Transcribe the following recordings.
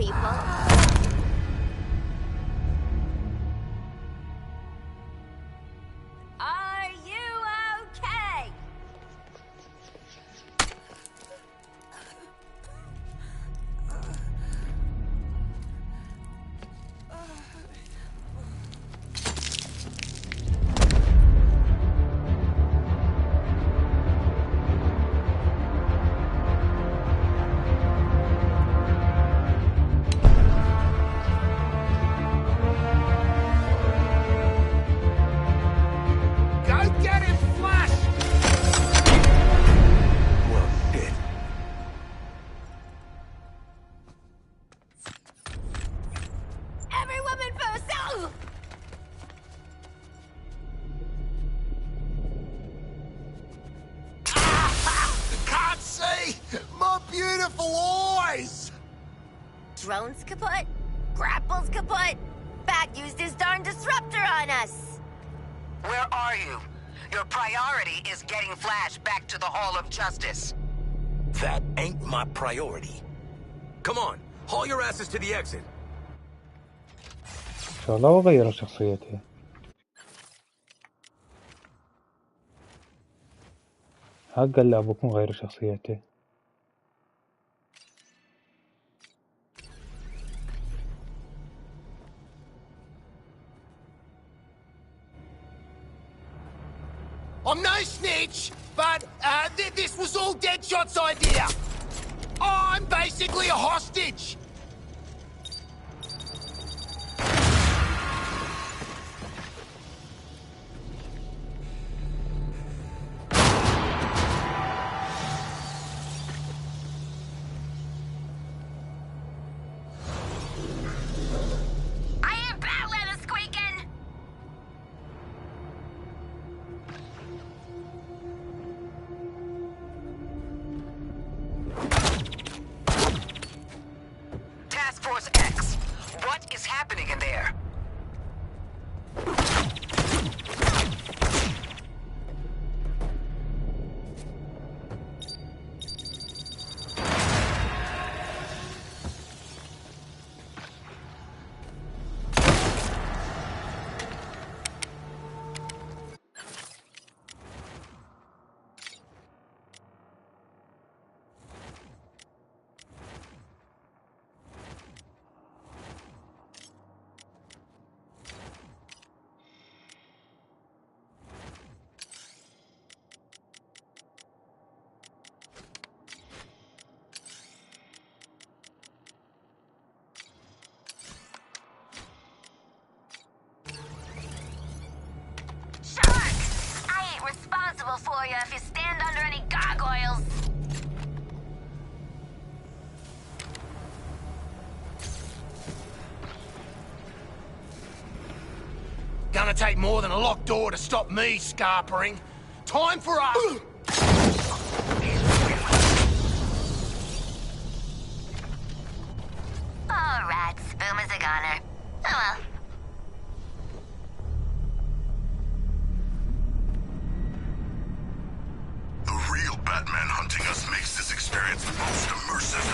people. Are you okay? Drone's kaput, grapple's kaput. Bat used his darn disruptor on us. Where are you? Your priority is getting Flash back to the Hall of Justice. That ain't my priority. Come on, haul your asses to the exit. إن شاء الله غير شخصيته. حق اللعب بكون غير شخصيته. I'm no snitch, but this was all Deadshot's idea. I'm basically a hostage. For you if you stand under any gargoyles. Gonna take more than a locked door to stop me scarpering. Time for us. All right, boom is a goner. Oh well. Batman hunting us makes this experience the most immersive.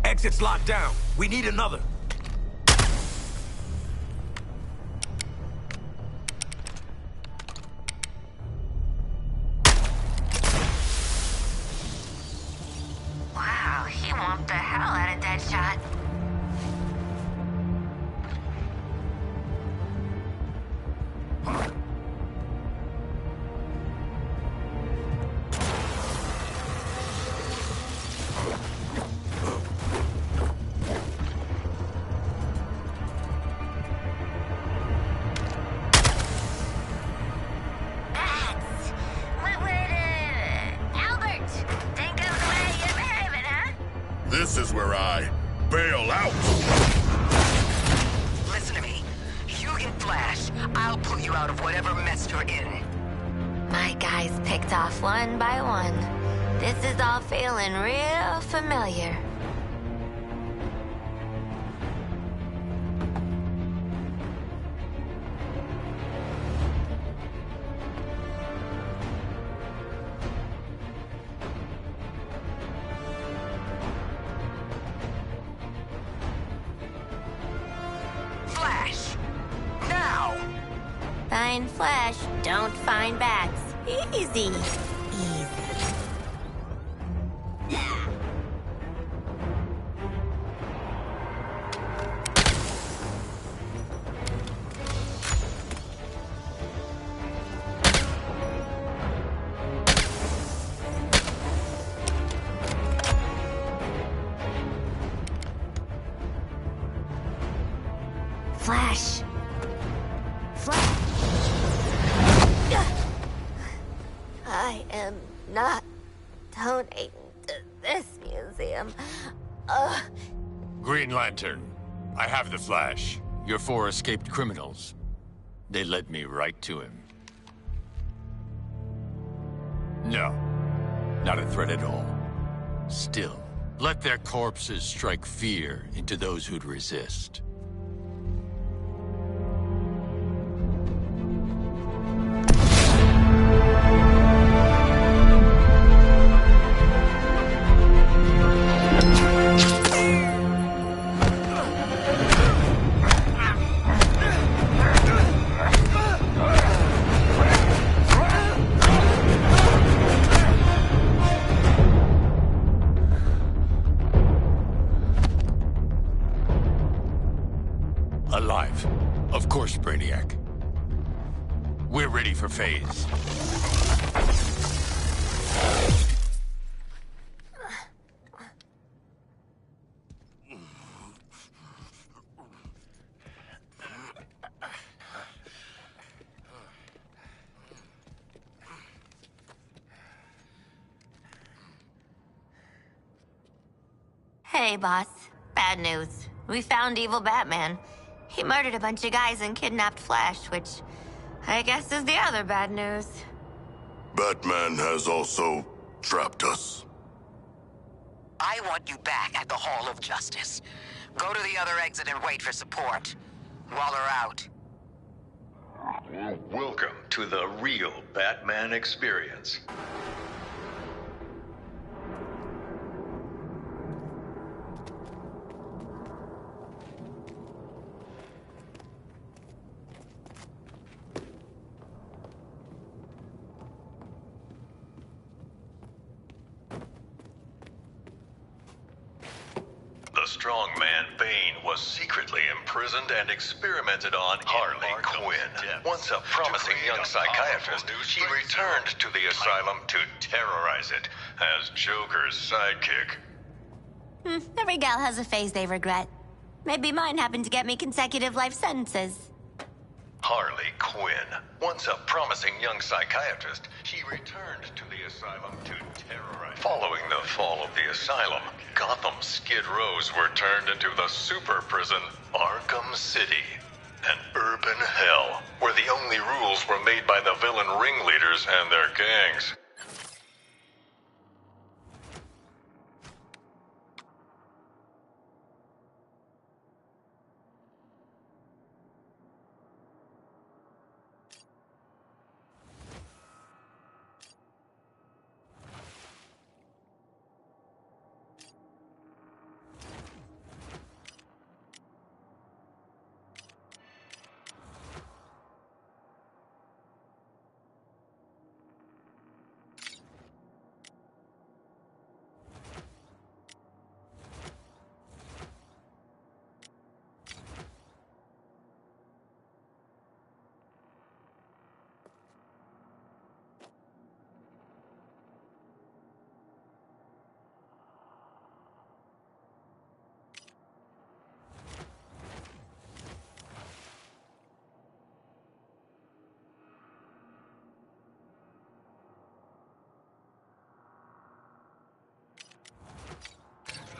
Exit's locked down. We need another. Wow, he whomped the hell out of Deadshot. This is where I bail out. Listen to me. You get Flash, I'll pull you out of whatever mess you're in. My guys picked off one by one. This is all feeling real familiar. Flash don't find bats. Easy. Easy. Flash. Flash. I am not donating to this museum. Green Lantern, I have the Flash. Your 4 escaped criminals. They led me right to him. No, not a threat at all. Still, let their corpses strike fear into those who'd resist. Alive. Of course, Brainiac. We're ready for phase. Hey, boss. Bad news. We found evil Batman. He murdered a bunch of guys and kidnapped Flash, which I guess is the other bad news. Batman has also trapped us. I want you back at the Hall of Justice. Go to the other exit and wait for support. While they're out. Welcome to the real Batman experience. The strongman Bane was secretly imprisoned and experimented on Harley Quinn. Once a promising young psychiatrist, she returned to the asylum to terrorize it as Joker's sidekick. Every gal has a phase they regret. Maybe mine happened to get me consecutive life sentences. Harley Quinn. Once a promising young psychiatrist, she returned to the asylum to terrorize. Following the fall of the asylum, Gotham's Skid Rows were turned into the super prison Arkham City. An urban hell, where the only rules were made by the villain ringleaders and their gangs.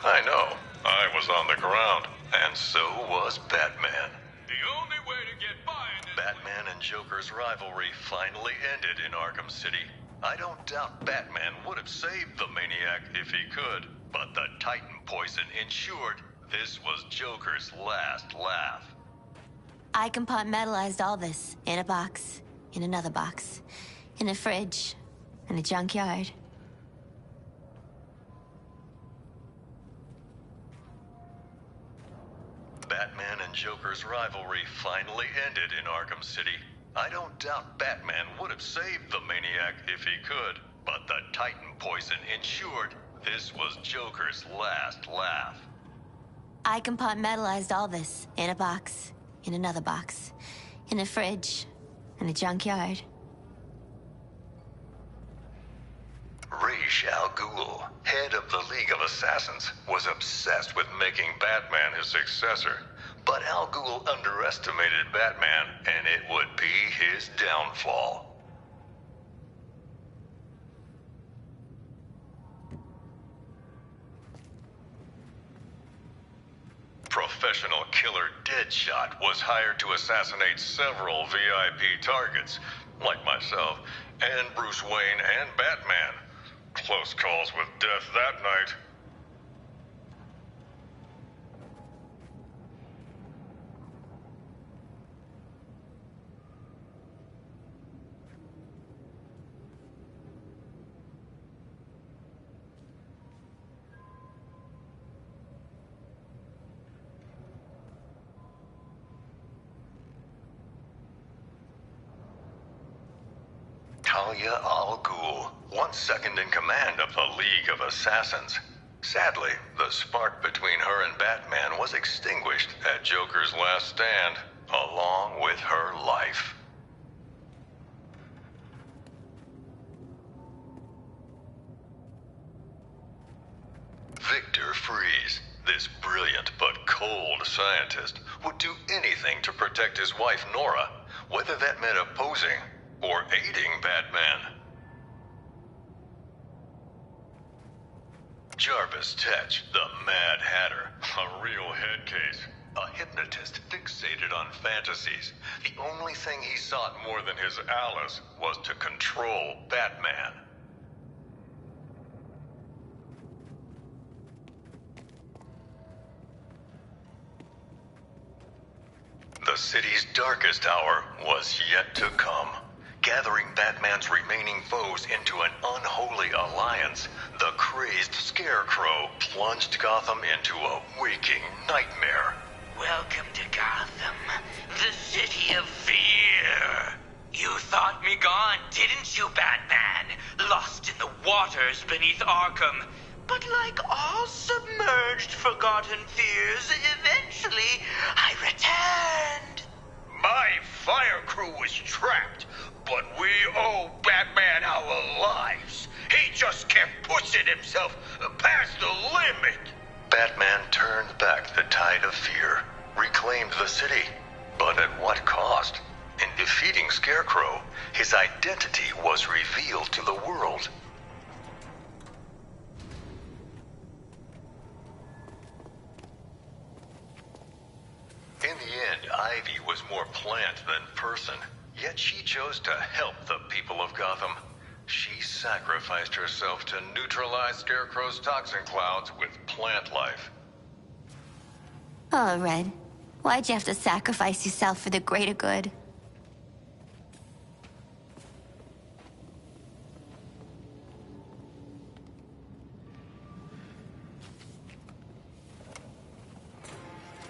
I know. I was on the ground, and so was Batman. The only way to get by in this... Batman and Joker's rivalry finally ended in Arkham City. I don't doubt Batman would have saved the Maniac if he could, but the Titan poison ensured this was Joker's last laugh. I compartmentalized all this in a box, in another box, in a fridge, in a junkyard. Batman and Joker's rivalry finally ended in Arkham City. I don't doubt Batman would have saved the maniac if he could, but the Titan poison ensured this was Joker's last laugh. I compartmentalized all this in a box, in another box, in a fridge, in a junkyard. Ra's al Ghul, head of the League of Assassins, was obsessed with making Batman his successor. But Al Ghul underestimated Batman, and it would be his downfall. Professional killer Deadshot was hired to assassinate several VIP targets, like myself, and Bruce Wayne and Batman. Close calls with death that night. Talia al Ghul, once second in command of the League of Assassins. Sadly, the spark between her and Batman was extinguished at Joker's last stand, along with her life. Victor Freeze, this brilliant but cold scientist, would do anything to protect his wife Nora, whether that meant opposing or aiding Batman. Jarvis Tetch, the Mad Hatter, a real head case, a hypnotist fixated on fantasies. The only thing he sought more than his Alice was to control Batman. The city's darkest hour was yet to come. Gathering Batman's remaining foes into an unholy alliance, the crazed Scarecrow plunged Gotham into a waking nightmare. Welcome to Gotham, the city of fear. You thought me gone, didn't you, Batman? Lost in the waters beneath Arkham. But like all submerged, forgotten fears, eventually I returned. My fire crew was trapped, but we owe Batman our lives. He just kept pushing himself past the limit. Batman turned back the tide of fear, reclaimed the city, but at what cost? In defeating Scarecrow, his identity was revealed to the world. In the end, Ivy was more plant than person, yet she chose to help the people of Gotham. She sacrificed herself to neutralize Scarecrow's toxin clouds with plant life. Oh, Red. Why'd you have to sacrifice yourself for the greater good?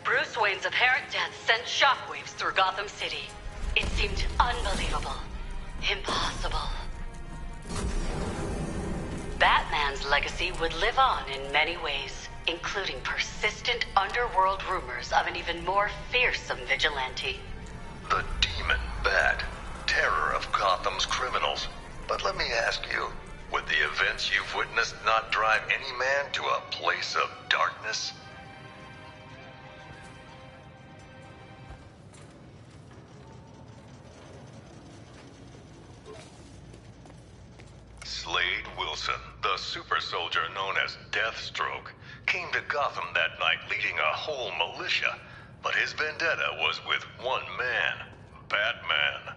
Bruce Wayne's apparent death sent shockwaves through Gotham City. It seemed unbelievable. Impossible. Batman's legacy would live on in many ways, including persistent underworld rumors of an even more fearsome vigilante. The demon Bat, terror of Gotham's criminals. But let me ask you, would the events you've witnessed not drive any man to a place of darkness? Slade Wilson, the super soldier known as Deathstroke, came to Gotham that night leading a whole militia, but his vendetta was with one man, Batman.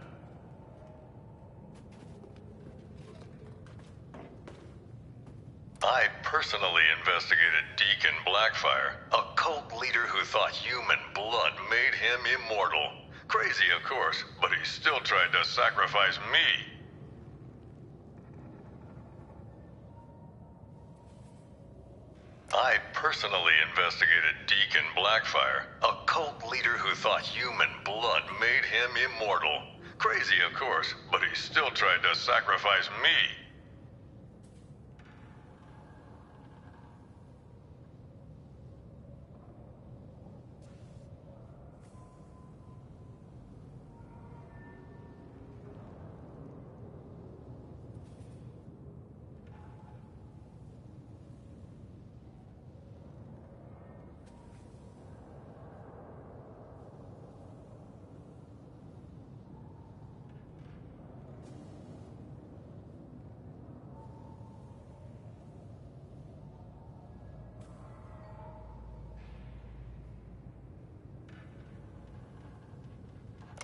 I personally investigated Deacon Blackfire, a cult leader who thought human blood made him immortal. Crazy, of course, but he still tried to sacrifice me. I personally investigated Deacon Blackfire, a cult leader who thought human blood made him immortal. Crazy, of course, but he still tried to sacrifice me.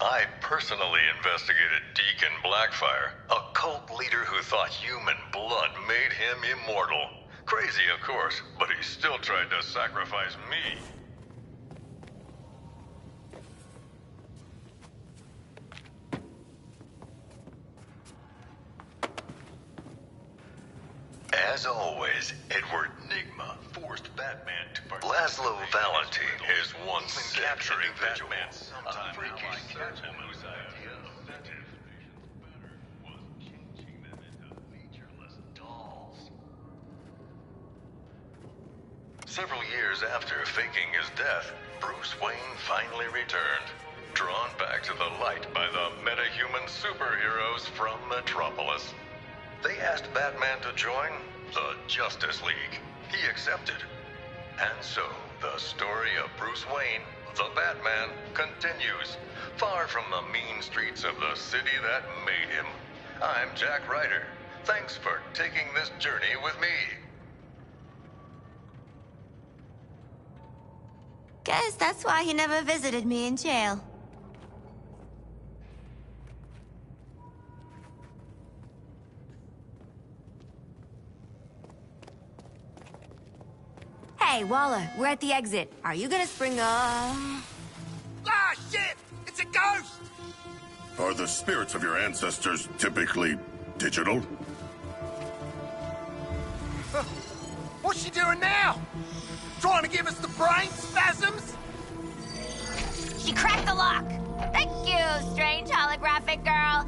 I personally investigated Deacon Blackfire, a cult leader who thought human blood made him immortal. Crazy, of course, but he still tried to sacrifice me. As always, Edward Nigma forced Batman to participate. Laszlo Valentine is one capturing Batman. A freakish Catwoman whose idea of effective was changing them into featureless dolls. Several years after faking his death, Bruce Wayne finally returned, drawn back to the light by the meta-human superheroes from Metropolis. They asked Batman to join the Justice League. He accepted. And so, the story of Bruce Wayne, the Batman, continues, far from the mean streets of the city that made him. I'm Jack Ryder. Thanks for taking this journey with me. Guess that's why he never visited me in jail. Hey, Waller, we're at the exit. Are you gonna spring Ah, shit! It's a ghost! Are the spirits of your ancestors typically digital? What's she doing now? Trying to give us the brain spasms? She cracked the lock! Thank you, strange holographic girl.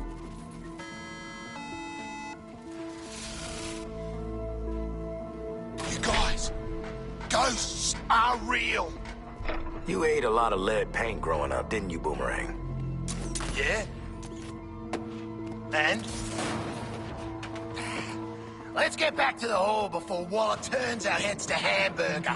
You guys, ghosts are real. You ate a lot of lead paint growing up, didn't you, Boomerang? Yeah? And? Let's get back to the hall before Waller turns our heads to hamburger.